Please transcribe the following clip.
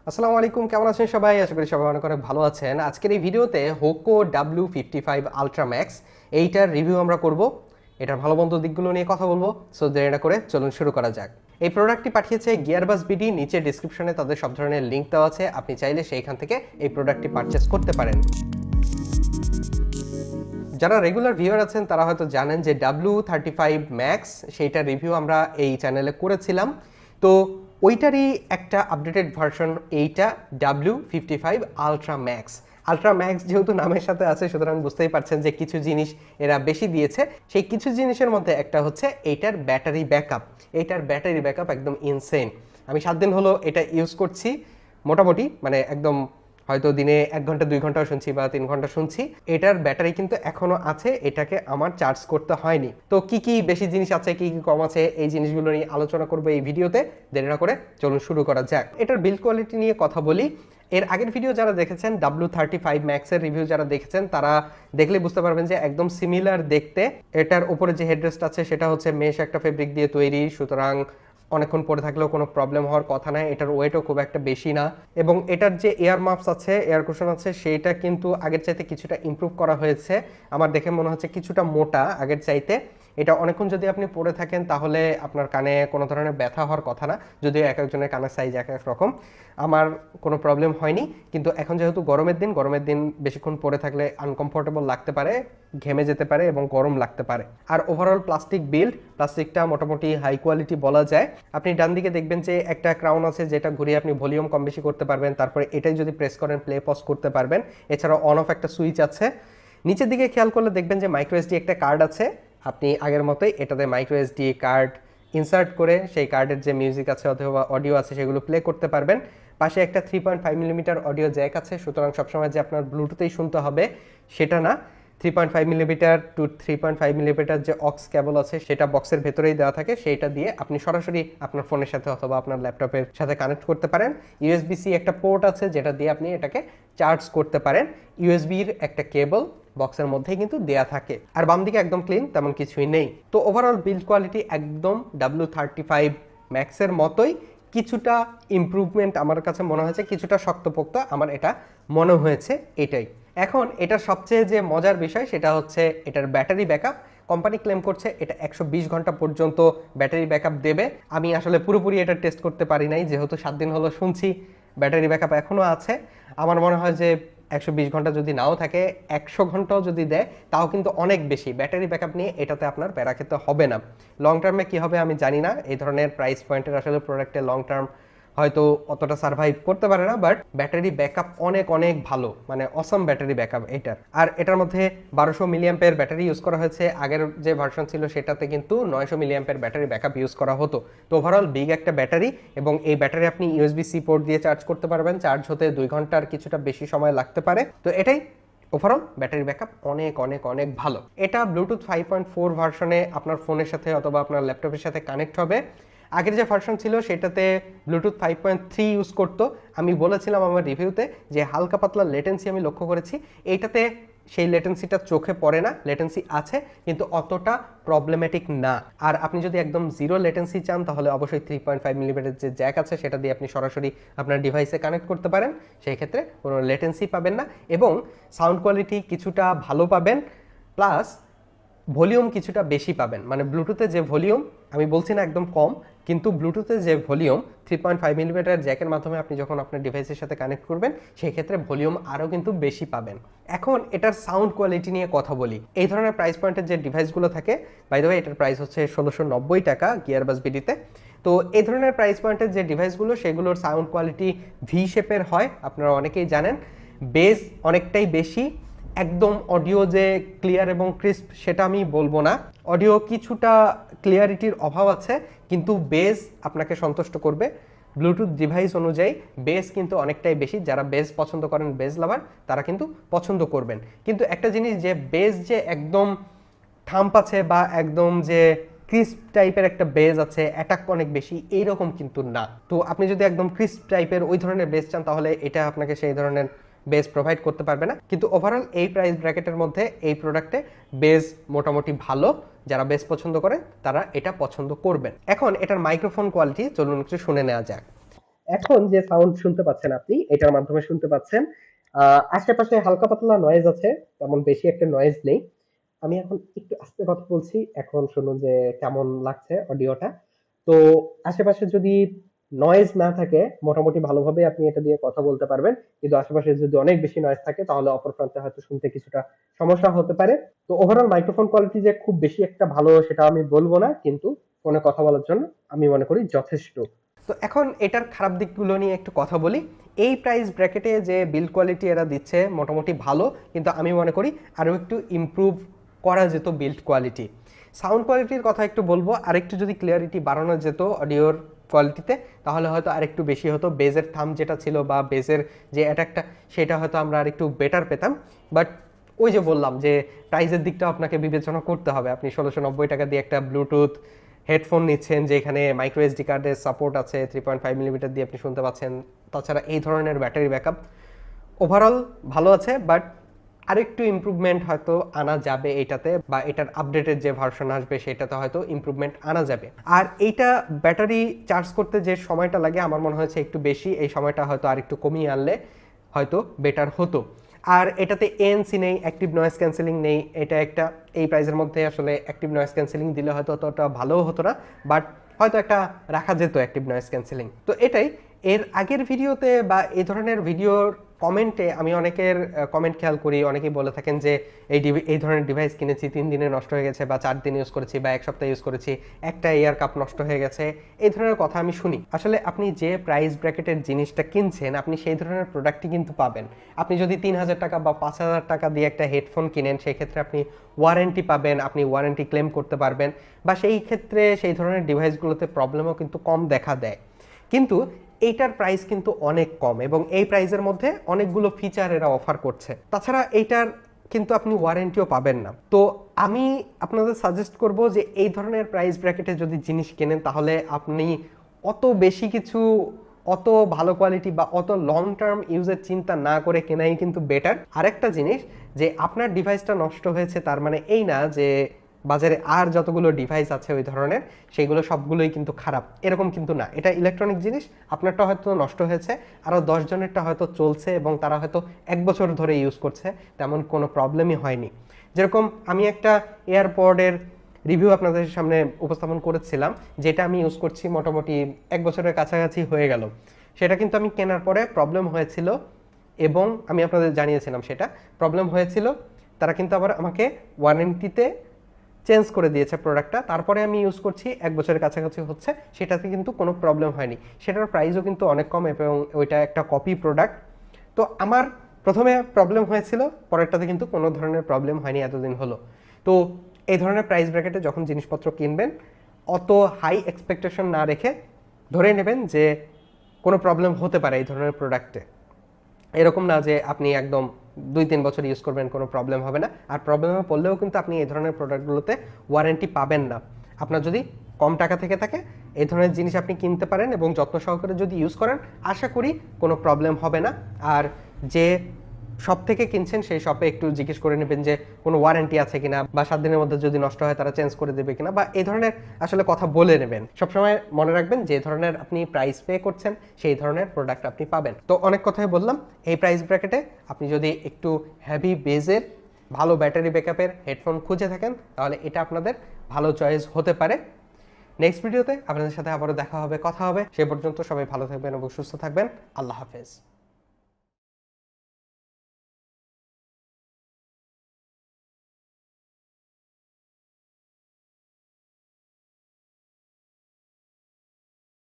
আসসালামু আলাইকুম, কেমন আছেন সবাই? আশা করি সবাই অনেক অনেক ভালো আছেন। আজকের এই ভিডিওতে হোকো W55 আলট্রা ম্যাক্স এইটার রিভিউ আমরা করব। এটার ভালো মন্দ দিকগুলো নিয়ে কথা বলবো। সো দেরি না করে চলুন শুরু করা যাক। এই প্রোডাক্টটি পাঠিয়েছে গিয়ারবাস বিডি। নিচে ডিসক্রিপশনে তাদের সব ধরনের লিঙ্ক দেওয়া আছে, আপনি চাইলে সেইখান থেকে এই প্রোডাক্টটি পারচেস করতে পারেন। যারা রেগুলার ভিউয়ার আছেন তারা হয়তো জানেন যে W35 ম্যাক্স সেইটার রিভিউ আমরা এই চ্যানেলে করেছিলাম। তো ওইটারই একটা আপডেটেড ভার্সন এইটা W55 ultra max. Ultra max যেহেতু নামের সাথে আছে, সুতরাং বুঝতেই পারছেন যে কিছু জিনিস এরা বেশি দিয়েছে। সেই কিছু জিনিসের মধ্যে একটা হচ্ছে এইটার ব্যাটারি ব্যাকআপ। এইটার ব্যাটারি ব্যাকআপ একদম ইনসেন। আমি 7 দিন হলো এটা ইউজ করছি, মোটামুটি মানে একদম হয়তো দিনে 1 ঘন্টা 2 ঘন্টাও শুনছি বা 3 ঘন্টা শুনছি। এটার ব্যাটারি কিন্তু এখনো আছে, এটাকে আমার চার্জ করতে হয়নি। তো কি কি বেশি জিনিস আছে, কি কি কম আছে, এই জিনিসগুলো নিয়ে আলোচনা করবো এই ভিডিওতে। দেরি না করে চলুন শুরু করা যাক। এটার বিল্ড কোয়ালিটি নিয়ে কথা বলি। এর আগের ভিডিও যারা দেখেছেন W35 ম্যাক্সের রিভিউ যারা দেখেছেন তারা দেখলে বুঝতে পারবেন যে একদম সিমিলার দেখতে। এটার উপরে যে হেডরেস্ট আছে সেটা হচ্ছে মেশ একটা ফেব্রিক দিয়ে তৈরি, সুতরাং অনেকক্ষণ পরে থাকলেও কোনো প্রবলেম হওয়ার কথা নয়। এটার ওয়েটও খুব একটা বেশি না, এবং এটার যে এয়ার মাপস আছে, এয়ার কুশন আছে, সেইটা কিন্তু আগের চাইতে কিছুটা ইমপ্রুভ করা হয়েছে। আমার দেখে মনে হচ্ছে কিছুটা মোটা আগের চাইতে। এটা অনেকক্ষণ যদি আপনি পরে থাকেন তাহলে আপনার কানে কোনো ধরনের ব্যথা হওয়ার কথা না, যদিও এক একজনের কানের সাইজ এক এক রকম। আমার কোনো প্রবলেম হয়নি, কিন্তু এখন যেহেতু গরমের দিন বেশিক্ষণ পরে থাকলে আনকমফোর্টেবল লাগতে পারে, ঘেমে যেতে পারে এবং গরম লাগতে পারে। আর ওভারঅল প্লাস্টিকটা মোটামুটি হাই কোয়ালিটি বলা যায়। আপনি ডান দিকে দেখবেন যে একটা ক্রাউন আছে, যেটা ঘুরিয়ে আপনি ভলিউম কম বেশি করতে পারবেন। তারপরে এটাই যদি প্রেস করেন প্লে পজ করতে পারবেন। এছাড়াও অন অফ একটা সুইচ আছে। নিচের দিকে খেয়াল করলে দেখবেন যে মাইক্রো এসডি একটা কার্ড আছে। আপনি আগের মতোই এটাতে মাইক্রো এসডি কার্ড ইনসার্ট করে সেই কার্ডের যে মিউজিক আছে অথবা অডিও আছে সেগুলো প্লে করতে পারবেন। পাশে একটা 3.5 মিলিমিটার অডিও জ্যাক আছে, সুতরাং সবসময় যে আপনার ব্লুটুথেই শুনতে হবে সেটা না। 3.5 মিলিমিটার টু 3.5 মিলিমিটার যে অক্স কেবল আছে সেটা বক্সের ভেতরেই দেওয়া থাকে, সেইটা দিয়ে আপনি সরাসরি আপনার ফোনের সাথে অথবা আপনার ল্যাপটপের সাথে কানেক্ট করতে পারেন। ইউএসবি-সি একটা পোর্ট আছে যেটা দিয়ে আপনি এটাকে চার্জ করতে পারেন। ইউএসবির একটা কেবল বক্সের মধ্যেই কিন্তু দেয়া থাকে। আর বাম দিকে একদম ক্লিন, তেমন কিছুই নেই। তো ওভারঅল বিল্ড কোয়ালিটি একদম W35 ম্যাক্সের মতোই। কিছুটা ইমপ্রুভমেন্ট আমার কাছে মনে হয়েছে, কিছুটা শক্তপোক্ত আমার এটা মনে হয়েছে, এটাই। এখন এটার সবচেয়ে যে মজার বিষয় সেটা হচ্ছে এটার ব্যাটারি ব্যাকআপ। কোম্পানি ক্লেম করছে এটা 120 ঘন্টা পর্যন্ত ব্যাটারি ব্যাকআপ দেবে। আমি আসলে পুরোপুরি এটা টেস্ট করতে পারি নাই, যেহেতু 7 দিন হলো শুনছি ব্যাটারি ব্যাকআপ এখনও আছে। আমার মনে হয় যে 120 ঘন্টা যদি নাও থাকে, 100 ঘন্টাও যদি দেয় তাও কিন্তু অনেক বেশি। ব্যাটারি ব্যাকআপ নিয়ে এটাতে আপনার প্যারা খেতে হবে না। লং টার্মে কী হবে আমি জানি না, এই ধরনের প্রাইস পয়েন্টের আসলে প্রোডাক্টে লং টার্ম হয়তো অতটা সার্ভাইভ করতে পারে না, বাট ব্যাটারি ব্যাকআপ অনেক অনেক ভালো, মানে অসম ব্যাটারি ব্যাকআপ এটার। আর এটার মধ্যে 1200 মিলিঅ্যাম্পের ব্যাটারি ইউজ করা হয়েছে। আগের যে ভার্সন ছিল সেটাতে কিন্তু 900 মিলিঅ্যাম্পের ব্যাটারি ব্যাকআপ ইউজ করা হতো। তো ওভারঅল বিগ একটা ব্যাটারি, এবং এই ব্যাটারি আপনি ইউএসবি-সি পোর্ট দিয়ে চার্জ করতে পারবেন। চার্জ হতে 2 ঘন্টার কিছুটা বেশি সময় লাগতে পারে। তো এটাই ওভারঅল ব্যাটারি ব্যাকআপ অনেক অনেক অনেক ভালো। এটা ব্লুটুথ 5.4 ভার্সনে আপনার ফোনের সাথে অথবা আপনার ল্যাপটপের সাথে কানেক্ট হবে। আগের যে ভার্সন ছিল সেটাতে ব্লুটুথ 5.3 ইউজ করতো। আমি বলেছিলাম আমার রিভিউতে যে হালকা পাতলা লেটেন্সি আমি লক্ষ্য করেছি। এইটাতে সেই লেটেন্সিটা চোখে পড়ে না, লেটেন্সি আছে কিন্তু অতটা প্রবলেম্যাটিক না। আর আপনি যদি একদম জিরো লেটেন্সি চান তাহলে অবশ্যই 3.5 মিলিমিটার যে জ্যাক আছে সেটা দিয়ে আপনি সরাসরি আপনার ডিভাইসে কানেক্ট করতে পারেন। সেই ক্ষেত্রে কোনো লেটেন্সি পাবেন না, এবং সাউন্ড কোয়ালিটি কিছুটা ভালো পাবেন, প্লাস ভলিউম কিছুটা বেশি পাবেন। মানে ব্লুটুথে যে ভলিউম, আমি বলছি না একদম কম, কিন্তু ব্লুটুথে যে ভলিউম 3.5 মিলিমিটার জ্যাকের মাধ্যমে আপনি যখন আপনার ডিভাইসের সাথে কানেক্ট করবেন সেই ক্ষেত্রে ভলিউম আরও কিন্তু বেশি পাবেন। এখন এটার সাউন্ড কোয়ালিটি নিয়ে কথা বলি। এই ধরনের প্রাইস পয়েন্টের যে ডিভাইসগুলো থাকে, বাই দ্য ওয়ে এটার প্রাইস হচ্ছে 1690 টাকা গিয়ারবাস বিডিতে। তো এই ধরনের প্রাইস পয়েন্টের যে ডিভাইসগুলো সেগুলোর সাউন্ড কোয়ালিটি ভি শেপের হয়, আপনারা অনেকেই জানেন। বেস অনেকটাই বেশি। একদম অডিও যে ক্লিয়ার এবং ক্রিস্প সেটা আমি বলবো না, অডিও কিছুটা ক্লিয়ারিটির অভাব আছে, কিন্তু বেস আপনাকে সন্তুষ্ট করবে। ব্লুটুথ ডিভাইস অনুযায়ী বেস কিন্তু অনেকটাই বেশি। যারা বেস পছন্দ করেন, বেস লাভার, তারা কিন্তু পছন্দ করবেন। কিন্তু একটা জিনিস, যে বেস যে একদম থাম্প আছে বা একদম যে ক্রিস্প টাইপের একটা বেস আছে, অ্যাটাক অনেক বেশি, এইরকম কিন্তু না। তো আপনি যদি একদম ক্রিস্প টাইপের ওই ধরনের বেস চান তাহলে এটা আপনাকে সেই ধরনের বেস প্রোভাইড করতে পারবে না। কিন্তু ওভারঅল এই প্রাইস ব্র্যাকেটের মধ্যে এই প্রোডাক্টে বেস মোটামুটি ভালো। যারা বেস পছন্দ করে তারা এটা পছন্দ করবেন। এখন এটার মাইক্রোফোন কোয়ালিটি চলুন একটু শুনে নেওয়া যাক। এখন যে সাউন্ড শুনতে পাচ্ছেন আপনি এটার মাধ্যমে শুনতে পাচ্ছেন। আশেপাশে হালকা পাতলা নয়েজ আছে, তেমন বেশি একটা নয়েজ নেই। আমি এখন একটু আস্তে কথা বলছি, এখন শুনুন যে কেমন লাগছে অডিওটা। তো আশেপাশে যদি নয়েজ না থাকে মোটামুটি ভালোভাবে আপনি এটা দিয়ে কথা বলতে পারবেন। কিন্তু আশেপাশে যদি অনেক বেশি নয়েজ থাকে তাহলে অপর প্রান্তে হয়তো শুনতে কিছুটা সমস্যা হতে পারে। তো ওভারঅল মাইক্রোফোন কোয়ালিটি যে খুব বেশি একটা ভালো সেটা আমি বলবো না, কিন্তু ফোনে কথা বলার জন্য আমি মনে করি যথেষ্ট। তো এখন এটার খারাপ দিকগুলো নিয়ে একটু কথা বলি। এই প্রাইস ব্র্যাকেটে যে বিল্ড কোয়ালিটি এরা দিচ্ছে মোটামুটি ভালো, কিন্তু আমি মনে করি আরও একটু ইমপ্রুভ করা যেত বিল্ড কোয়ালিটি। সাউন্ড কোয়ালিটির কথা একটু বলবো, আরেকটু যদি ক্লিয়ারিটি বাড়ানো যেত অডিওর কোয়ালিটিতে তাহলে হয়তো আরেকটু বেশি হতো। বেজের থাম যেটা ছিল বা বেজের যে অ্যাটাকটা সেটা হয়তো আমরা আরেকটু বেটার পেতাম। বাট ওই যে বললাম যে প্রাইসের দিকটা আপনাকে বিবেচনা করতে হবে। আপনি 1690 টাকা দিয়ে একটা ব্লুটুথ হেডফোন নিচ্ছেন যেখানে মাইক্রো এসডি কার্ডের সাপোর্ট আছে, 3.5 মিলিমিটার দিয়ে আপনি শুনতে পাচ্ছেন। তাছাড়া এই ধরনের ব্যাটারি ব্যাকআপ ওভারঅল ভালো আছে, বাট আরেকটু ইমপ্রুভমেন্ট হয়তো আনা যাবে এইটাতে, বা এটার আপডেটেড যে ভার্সন আসবে সেটাতে হয়তো ইমপ্রুভমেন্ট আনা যাবে। আর এইটা ব্যাটারি চার্জ করতে যে সময়টা লাগে আমার মনে হয়েছে একটু বেশি, এই সময়টা হয়তো আরেকটু কমিয়ে আনলে হয়তো বেটার হতো। আর এটাতে এএনসি নেই, অ্যাক্টিভ নয়েজ ক্যান্সেলিং নেই। এটা একটা এই প্রাইসের মধ্যে আসলে অ্যাক্টিভ নয়েজ ক্যান্সেলিং দিলে হয়তো অতটা ভালোও হতো না, বাট হয়তো একটা রাখা যেত অ্যাক্টিভ নয়েজ ক্যান্সেলিং। তো এটাই। এর আগের ভিডিওতে বা এই ধরনের ভিডিওর কমেন্টে আমি অনেকের কমেন্ট খেয়াল করি, অনেকেই বলে থাকেন যে এই ধরনের ডিভাইস কিনেছি 3 দিনে নষ্ট হয়ে গেছে, বা 4 দিন ইউজ করেছি, বা 1 সপ্তাহ ইউজ করেছি, একটা এয়ার কাপ নষ্ট হয়ে গেছে। এই ধরনের কথা আমি শুনি। আসলে আপনি যে প্রাইস ব্র্যাকেটের জিনিসটা কিনছেন আপনি সেই ধরনের প্রোডাক্টই কিন্তু পাবেন। আপনি যদি 3000 টাকা বা 5000 টাকা দিয়ে একটা হেডফোন কিনেন সেক্ষেত্রে আপনি ওয়ারেন্টি পাবেন, আপনি ওয়ারেন্টি ক্লেম করতে পারবেন, বা সেই ক্ষেত্রে সেই ধরনের ডিভাইসগুলোতে প্রবলেমও কিন্তু কম দেখা দেয়। কিন্তু এইটার প্রাইস কিন্তু অনেক কম এবং এই প্রাইসের মধ্যে অনেকগুলো ফিচার এরা অফার করছে। তাছাড়া এইটার কিন্তু আপনি ওয়ারেন্টিও পাবেন না। তো আমি আপনাদের সাজেস্ট করব যে এই ধরনের প্রাইস ব্র্যাকেটে যদি জিনিস কেনেন তাহলে আপনি অত বেশি কিছু, অত ভালো কোয়ালিটি বা অত লং টার্ম ইউজের চিন্তা না করে কেনাই কিন্তু বেটার। আরেকটা জিনিস, যে আপনার ডিভাইসটা নষ্ট হয়েছে তার মানে এই না যে বাজারে আর যতগুলো ডিভাইস আছে ওই ধরনের সেগুলো সবগুলোই কিন্তু খারাপ, এরকম কিন্তু না। এটা ইলেকট্রনিক জিনিস, আপনারটা হয়তো নষ্ট হয়েছে, আরও 10 জনেরটা হয়তো চলছে এবং তারা হয়তো 1 বছর ধরে ইউজ করছে, তেমন কোনো প্রবলেমই হয়নি। যেরকম আমি একটা এয়ারপডের রিভিউ আপনাদের সামনে উপস্থাপন করেছিলাম, যেটা আমি ইউজ করছি মোটামুটি 1 বছরের কাছাকাছি হয়ে গেল। সেটা কিন্তু আমি কেনার পরে প্রবলেম হয়েছিল এবং আমি আপনাদের জানিয়েছিলাম সেটা প্রবলেম হয়েছিল। তারা কিন্তু আবার আমাকে ওয়ারেন্টিতে চেঞ্জ করে দিয়েছে প্রোডাক্টটা, তারপরে আমি ইউজ করছি 1 বছরের কাছাকাছি হচ্ছে, সেটাতে কিন্তু কোনো প্রবলেম হয়নি। সেটার প্রাইসও কিন্তু অনেক কম এবং ওইটা একটা কপি প্রোডাক্ট। তো আমার প্রথমে প্রবলেম হয়েছিল, পরেরটাতে কিন্তু কোনো ধরনের প্রবলেম হয়নি এতদিন হলো। তো এই ধরনের প্রাইস ব্র্যাকেটে যখন জিনিসপত্র কিনবেন অত হাই এক্সপেকটেশন না রেখে ধরে নেবেন যে কোনো প্রবলেম হতে পারে এই ধরনের প্রোডাক্টে। এরকম না যে আপনি একদম 2-3 বছর ইউজ করবেন কোনো প্রবলেম হবে না, আর প্রবলেমে পড়লেও কিন্তু আপনি এই ধরনের প্রোডাক্টগুলোতে ওয়ারেন্টি পাবেন না। আপনার যদি কম টাকা থেকে থাকে এই ধরনের জিনিস আপনি কিনতে পারেন এবং যত্ন সহকারে যদি ইউজ করেন আশা করি কোনো প্রবলেম হবে না। আর যে শপ থেকে কিনছেন সেই শপে একটু জিজ্ঞেস করে নেবেন যে কোনো ওয়ারেন্টি আছে কিনা, বা 7 দিনের মধ্যে যদি নষ্ট হয় তারা চেঞ্জ করে দেবে কিনা, বা এই ধরনের আসলে কথা বলে নেবেন। সবসময় মনে রাখবেন যে ধরনের আপনি প্রাইস পে করছেন সেই ধরনের প্রোডাক্ট আপনি পাবেন। তো অনেক কথাই বললাম, এই প্রাইস ব্র্যাকেটে আপনি যদি একটু হেভি বেজের ভালো ব্যাটারি ব্যাকআপের হেডফোন খুঁজে থাকেন তাহলে এটা আপনাদের ভালো চয়েস হতে পারে। নেক্সট ভিডিওতে আপনাদের সাথে আবারও দেখা হবে, কথা হবে। সে পর্যন্ত সবাই ভালো থাকবেন এবং সুস্থ থাকবেন। আল্লাহ হাফেজ।